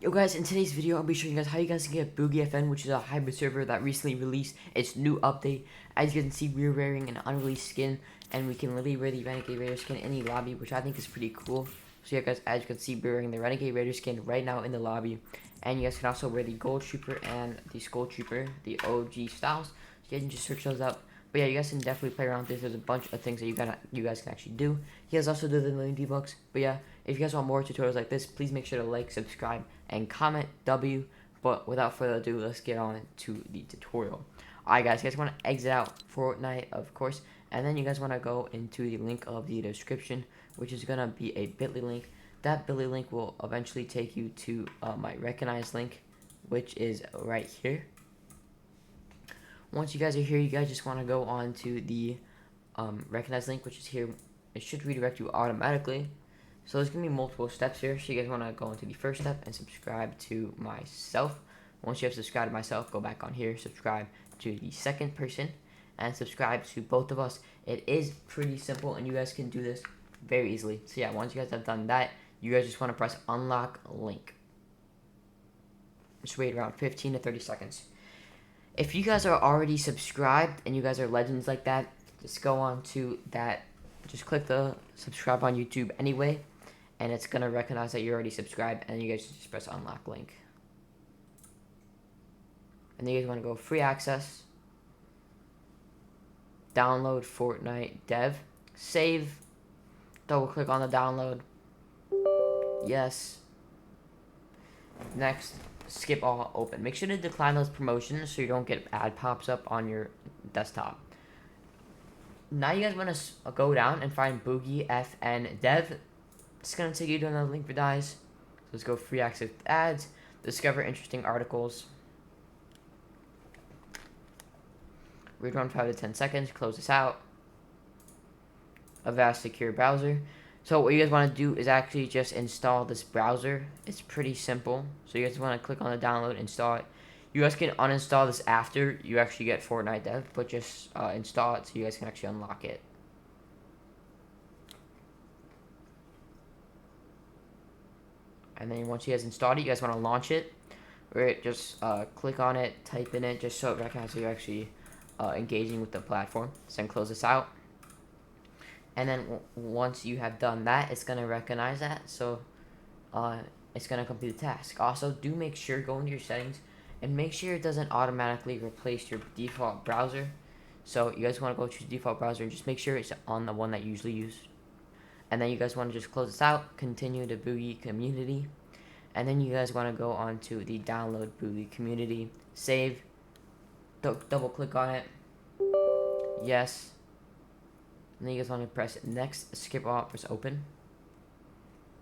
Yo guys, in today's video, I'll be showing you guys how you guys can get Boogie FN, which is a hybrid server that recently released its new update. As you can see, we're wearing an unreleased skin, and we can literally wear the Renegade Raider skin in any lobby, which I think is pretty cool. So yeah guys, as you can see, we're wearing the Renegade Raider skin right now in the lobby. And you guys can also wear the Gold Trooper and the Skull Trooper, the OG styles. So you guys can just search those up. But yeah, you guys can definitely play around with this. There's a bunch of things that you guys can actually do. He has also did the million V-Bucks. But yeah, if you guys want more tutorials like this, please make sure to like, subscribe, and comment W. But without further ado, let's get on to the tutorial. Alright guys, you guys want to exit out Fortnite, of course, and then you guys want to go into the link of the description, which is going to be a bit.ly link. That bit.ly link will eventually take you to my recognized link, which is right here. Once you guys are here, you guys just want to go on to the recognized link, which is here. It should redirect you automatically. So there's going to be multiple steps here. So you guys want to go into the first step and subscribe to myself. Once you have subscribed to myself, go back on here, subscribe to the second person, and subscribe to both of us. It is pretty simple, and you guys can do this very easily. So yeah, once you guys have done that, you guys just want to press unlock link. Just wait around 15 to 30 seconds. If you guys are already subscribed and you guys are legends like that, just go on to that. Just click the subscribe on YouTube anyway, and it's going to recognize that you're already subscribed, and you guys just press unlock link. And then you guys want to go free access, download Fortnite dev, save, double click on the download, yes, next, skip all, open. Make sure to decline those promotions so you don't get ad pops up on your desktop. Now you guys want to go down and find Boogie FN dev. It's going to take you to another link for guys. So let's go free access ads, discover interesting articles. Read around 5 to 10 seconds, close this out. Avast secure browser. So what you guys want to do is actually just install this browser. It's pretty simple. So you guys want to click on the download, install it. You guys can uninstall this after you actually get Fortnite dev, but just install it so you guys can actually unlock it. And then once you guys installed it, you guys want to launch it. Or just click on it, type in it, just so it recognizes you're actually engaging with the platform. So then close this out. And then once you have done that, it's going to recognize that. So it's going to complete the task. Also, do make sure, go into your settings, and make sure it doesn't automatically replace your default browser. So you guys want to go choose default browser and just make sure it's on the one that you usually use. And then you guys want to just close this out, continue to Boogie Community. And then you guys want to go on to the download Boogie Community, save, double click on it, yes. And then you guys want to press next, skip all, press open.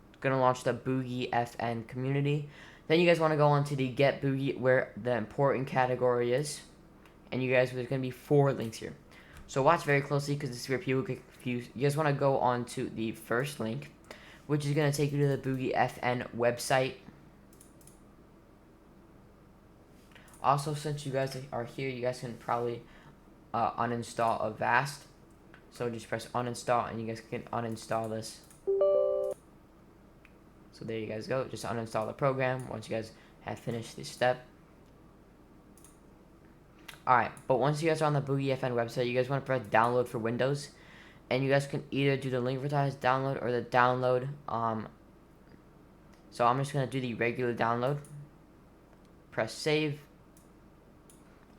It's going to launch the Boogie FN community. Then you guys want to go on to the Get Boogie, where the important category is. And you guys, there's going to be 4 links here. So watch very closely because this is where people get confused. You guys want to go on to the first link, which is going to take you to the Boogie FN website. Also, since you guys are here, you guys can probably uninstall Avast. So just press uninstall and you guys can uninstall this. So there you guys go. Just uninstall the program once you guys have finished this step. Alright, but once you guys are on the Boogie FN website, you guys want to press download for Windows. And you guys can either do the Linkvertise download or the download. So I'm just going to do the regular download. Press save.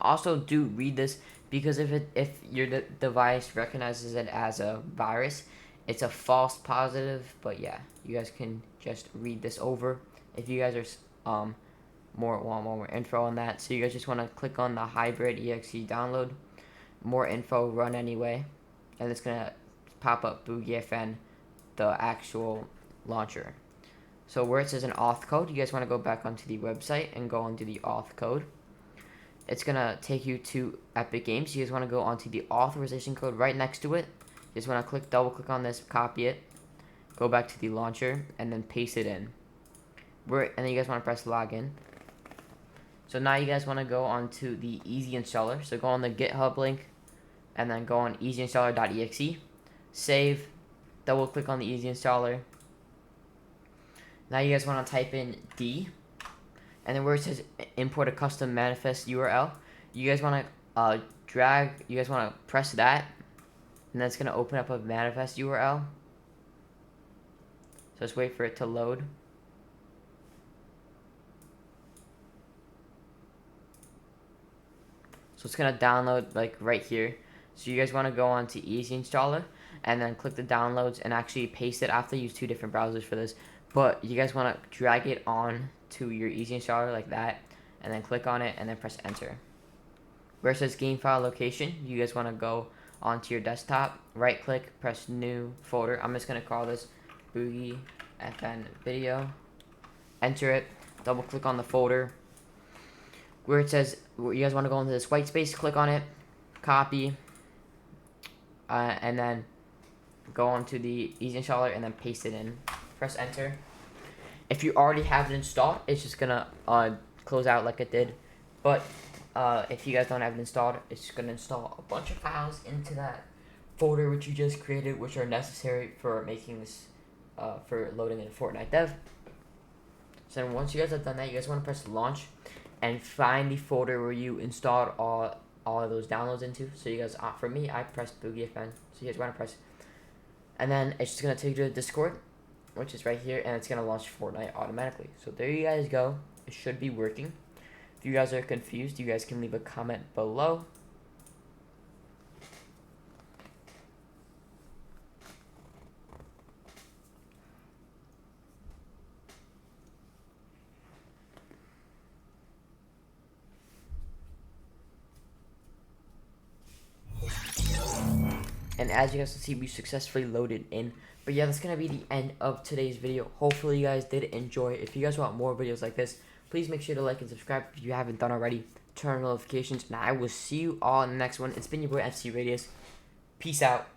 Also do read this, because if your device recognizes it as a virus, it's a false positive. But yeah, you guys can just read this over if you guys are want more info on that. So you guys just want to click on the hybrid exe download, more info, run anyway, and it's gonna pop up Boogie FN, the actual launcher. So where it says an auth code, you guys want to go back onto the website and go onto the auth code. It's going to take you to Epic Games. You guys want to go onto the authorization code right next to it. You just want to double click on this, copy it, go back to the launcher, and then paste it in. And then you guys want to press login. So now you guys want to go onto the easy installer. So go on the GitHub link, and then go on easyinstaller.exe, save, double click on the easy installer. Now you guys want to type in D, and then where it says import a custom manifest URL, you guys want to you guys want to press that, and that's going to open up a manifest URL. So let's wait for it to load. So it's going to download like right here. So you guys want to go on to Easy Installer and then click the downloads and actually paste it. I have to use 2 different browsers for this, but you guys want to drag it on to your Easy Installer like that, and then click on it and then press enter. Where it says game file location, you guys want to go onto your desktop, right click, press new folder. I'm just going to call this Boogie FN video. Enter it, double click on the folder. Where it says you guys want to go into this white space, click on it, copy, and then go onto the Easy Installer and then paste it in. Press enter. If you already have it installed, it's just gonna close out like it did. But if you guys don't have it installed, it's just gonna install a bunch of files into that folder which you just created, which are necessary for making this for loading in Fortnite Dev. So then once you guys have done that, you guys want to press launch and find the folder where you installed all of those downloads into. So you guys, for me, I pressed Boogie FN. So you guys want to press, and then it's just gonna take you to Discord, which is right here, and it's gonna launch Fortnite automatically. So there you guys go. It should be working. If you guys are confused, you guys can leave a comment below. And as you guys can see, we successfully loaded in. But yeah, that's going to be the end of today's video. Hopefully you guys did enjoy. If you guys want more videos like this, please make sure to like and subscribe if you haven't done already. Turn on notifications, and I will see you all in the next one. It's been your boy FC Radius. Peace out.